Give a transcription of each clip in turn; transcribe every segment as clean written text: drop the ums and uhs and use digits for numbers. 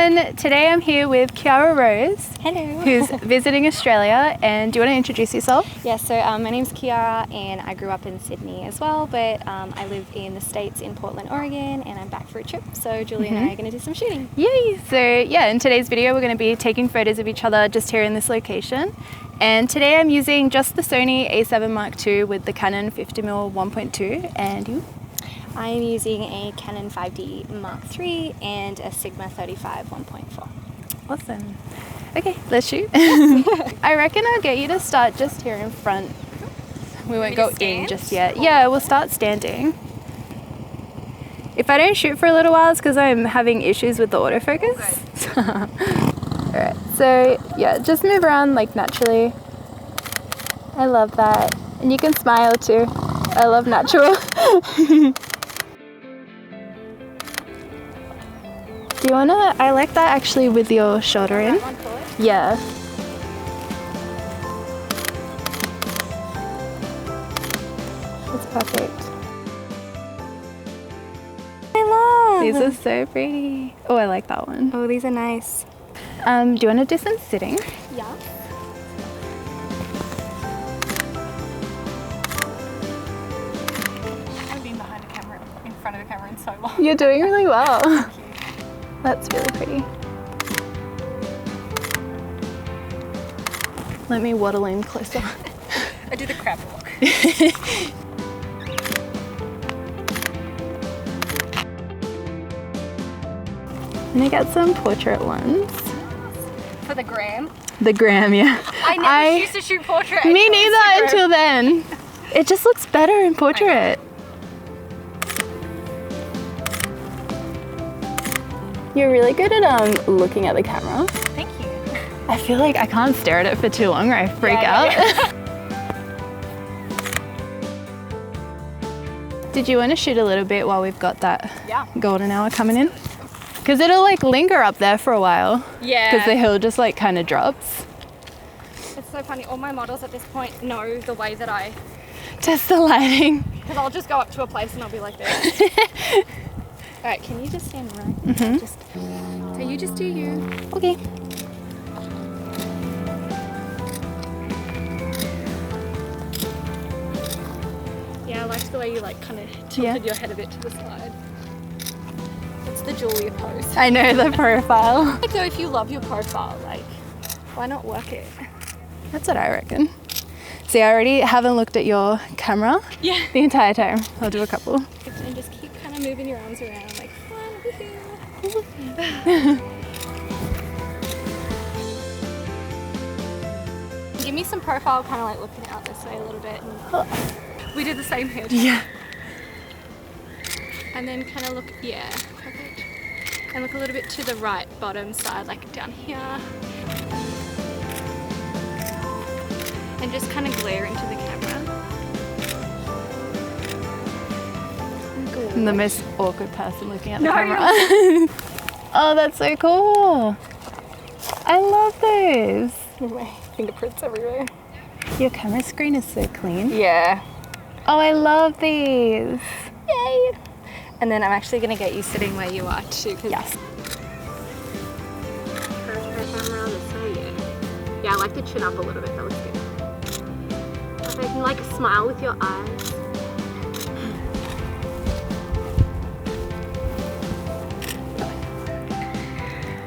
everyone, today I'm here with Kiara Rose. Hello. Who's visiting Australia, and do you want to introduce yourself? Yeah, so my name's Kiara and I grew up in Sydney as well, but I live in the States in Portland, Oregon, and I'm back for a trip, so Julie and I are going to do some shooting. Yay! So yeah, in today's video we're going to be taking photos of each other just here in this location. And today I'm using just the Sony A7 Mark II with the Canon 50mm 1.2, and you? I am using a Canon 5D Mark III and a Sigma 35 1.4. Awesome. Okay, let's shoot. I reckon I'll get you to start just here in front. We won't go in just yet. Yeah, we'll start standing. If I don't shoot for a little while, it's because I'm having issues with the autofocus. Alright, so yeah, just move around like naturally. I love that. And you can smile too. I love natural. Do you wanna, I like that actually with your shoulder in. Yeah. That's perfect. I love! These are so pretty. Oh, I like that one. Oh, these are nice. Do you want to do some sitting? Yeah. I haven't been behind a camera, in front of a camera in so long. You're doing really well. Thank you. That's really pretty. Let me waddle in closer. I do the crab walk. And I got some portrait ones. For the gram. The gram, yeah. I never used to shoot portrait. Me neither until then. It just looks better in portrait. You're really good at looking at the camera. Thank you. I feel like I can't stare at it for too long or I freak out. Yeah. Did you want to shoot a little bit while we've got that golden hour coming in? Because it'll like linger up there for a while. Yeah. Because the hill just like kind of drops. It's so funny, all my models at this point know the way that I Test the lighting. Because I'll just go up to a place and I'll be like this. Alright, can you just stand right? So you just do you. Okay. Yeah, I liked the way you like kind of tilted your head a bit to the side. It's the Julia pose. I know the profile. So if you love your profile, like, why not work it? That's what I reckon. See, I already haven't looked at your camera the entire time. I'll do a couple. And just keep kind of moving your arms around, like, woohoo. Give me some profile, kind of like looking out this way a little bit. And we did the same here. Yeah. And then kind of look, perfect. And look a little bit to the right bottom side, like down here. And just kind of glare into the camera. I'm the most awkward person looking at the camera. Oh, that's so cool. I love those. My fingerprints everywhere. Your camera screen is so clean. Yeah. Oh, I love these. Yay. And then I'm actually going to get you sitting where you are too. Yes. Yeah, I like to chin up a little bit. That looks good. If I can like smile with your eyes.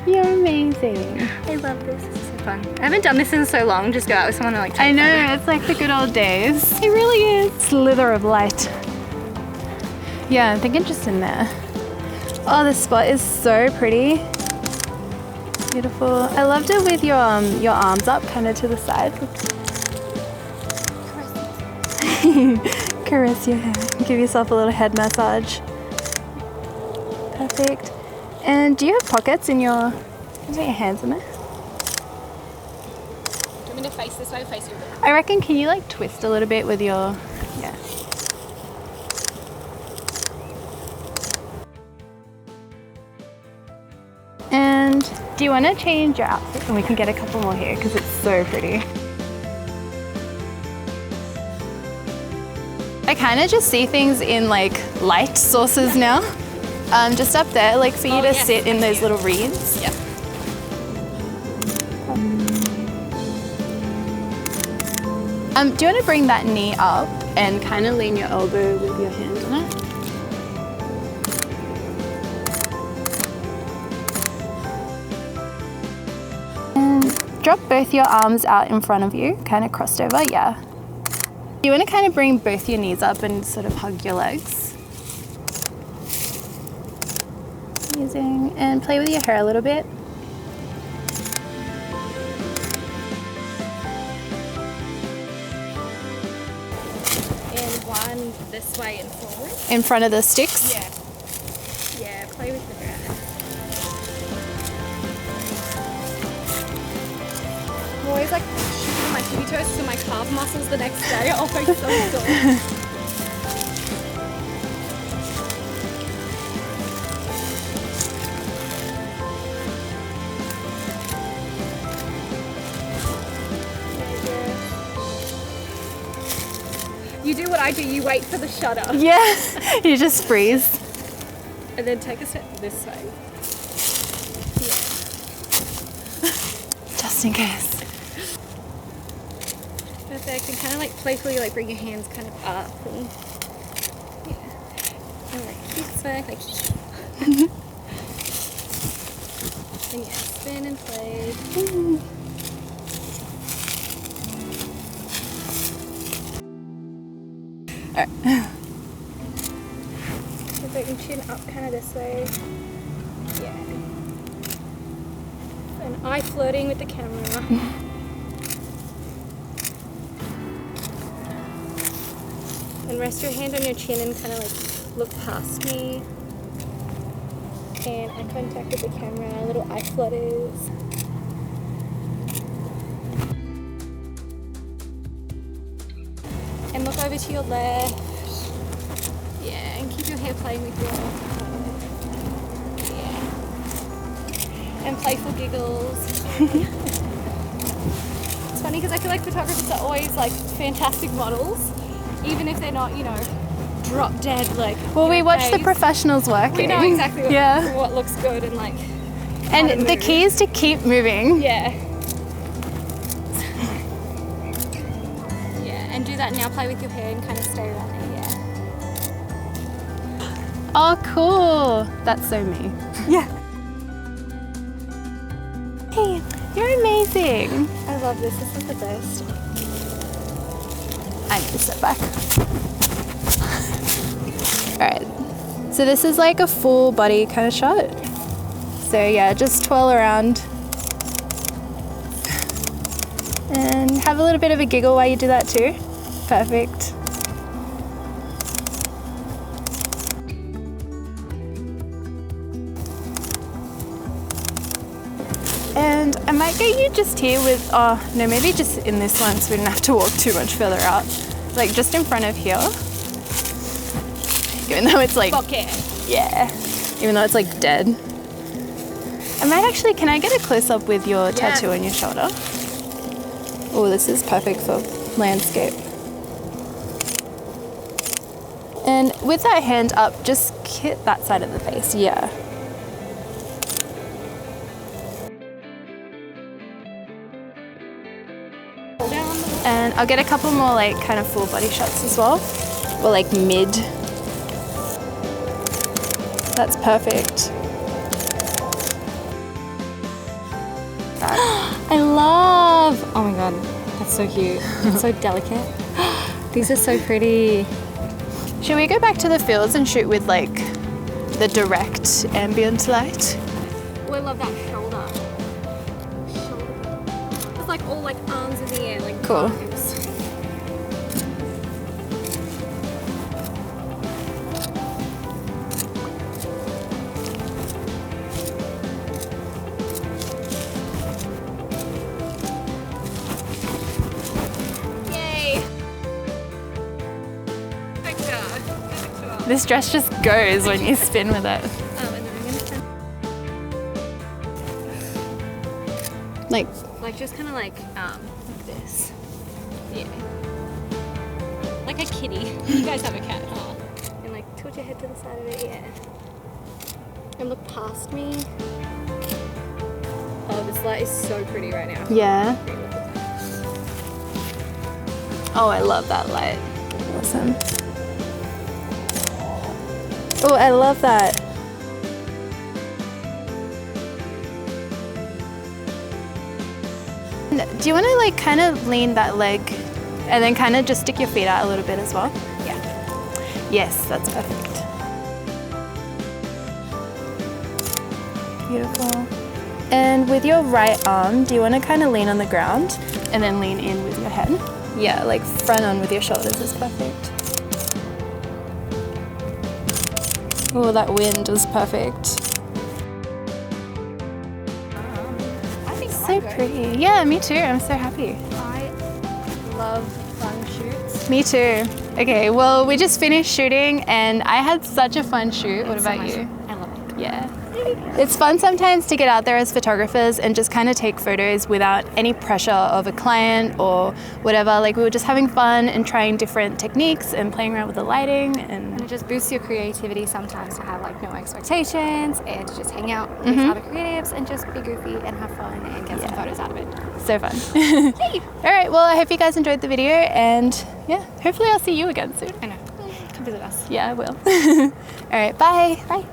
You're amazing. I love this. This is so fun. I haven't done this in so long. Just go out with someone and like take I know, it's like the good old days. It really is. Slither of light. Yeah, I'm thinking just in there. Oh, this spot is so pretty. Beautiful. I loved it with your arms up kind of to the side. Caress your hair. Give yourself a little head massage. Perfect. And do you have pockets in your, can you put your hands in there? Do you want me to face this way or face you? I reckon, can you like twist a little bit with your, yeah. And do you want to change your outfit? And we can get a couple more here because it's so pretty. I kind of just see things in like light sources now. Just up there, like for you to sit in those little reeds. Yeah. Do you want to bring that knee up and kind of lean your elbow with your hand on it? And drop both your arms out in front of you, kind of crossed over, yeah. You want to kind of bring both your knees up and sort of hug your legs. Amazing. And play with your hair a little bit. And one this way and forward. In front of the sticks? Yeah. Yeah, play with the hair. I'm always like shooting on my tippy toes to my calf muscles the next day. Oh my god. You do what I do, you wait for the shutter. Yeah, you just freeze. And then take a step this way. Yeah. Just in case. Perfect. And kind of like playfully like bring your hands kind of up and yeah. And like this way, like and yeah, spin and play. Perfect. And chin up kind of this way. Yeah. And eye flirting with the camera. And rest your hand on your chin and kind of like look past me. And eye contact with the camera, little eye flutters. And look over to your left. Yeah, and keep your hair playing with your yeah. And playful giggles. It's funny because I feel like photographers are always like fantastic models. Even if they're not, you know, drop dead like. Well, we watch the professionals working. We know exactly what, yeah. what looks good and like. And the key is to keep moving. Yeah. Yeah, and do that now. Play with your hair and kind of stay around there. Yeah. Oh, cool. That's so me. Yeah. Hey, you're amazing. I love this. This is the best. I need to step back. Alright, so this is like a full body kind of shot. So yeah, just twirl around. And have a little bit of a giggle while you do that too. Perfect. And I might get you just here with, oh no, maybe just in this one so we don't have to walk too much further out. Like just in front of here. Even though it's like, yeah, even though it's like dead. I might actually, can I get a close up with your tattoo on your shoulder? Oh, this is perfect for landscape. And with that hand up, just hit that side of the face, yeah. And I'll get a couple more like kind of full body shots as well. Or like mid. That's perfect. I love, oh my god, that's so cute. It's so delicate. These are so pretty. Should we go back to the fields and shoot with like the direct ambient light? Oh, I love that shoulder. It's like all like arms in the air, like cool. Arms. Yay! This dress just goes when you spin with it. And then I'm gonna spin. Like just kind of like this. Yeah. Like a kitty. You guys have a cat, huh? And like tilt your head to the side of it, yeah. And look past me. Oh, this light is so pretty right now. Yeah. Oh, I love that light. Awesome. Oh, I love that. Do you want to like kind of lean that leg and then kind of just stick your feet out a little bit as well? Yeah. Yes, that's perfect. Beautiful. And with your right arm, do you want to kind of lean on the ground and then lean in with your head? Yeah, like front on with your shoulders is perfect. Oh, that wind was perfect. I think So pretty. Yeah, me too. I'm so happy. I love fun shoots. Me too. Okay, well, we just finished shooting and I had such a fun shoot. What about you? I love it. Yeah. It's fun sometimes to get out there as photographers and just kind of take photos without any pressure of a client or whatever. Like we were just having fun and trying different techniques and playing around with the lighting And it just boosts your creativity sometimes to have like no expectations and to just hang out with other creatives and just be goofy and have fun and get some photos out of it. so fun. All right, well, I hope you guys enjoyed the video and yeah, hopefully I'll see you again soon. I know. Come visit us. Yeah, I will. All right, bye. Bye.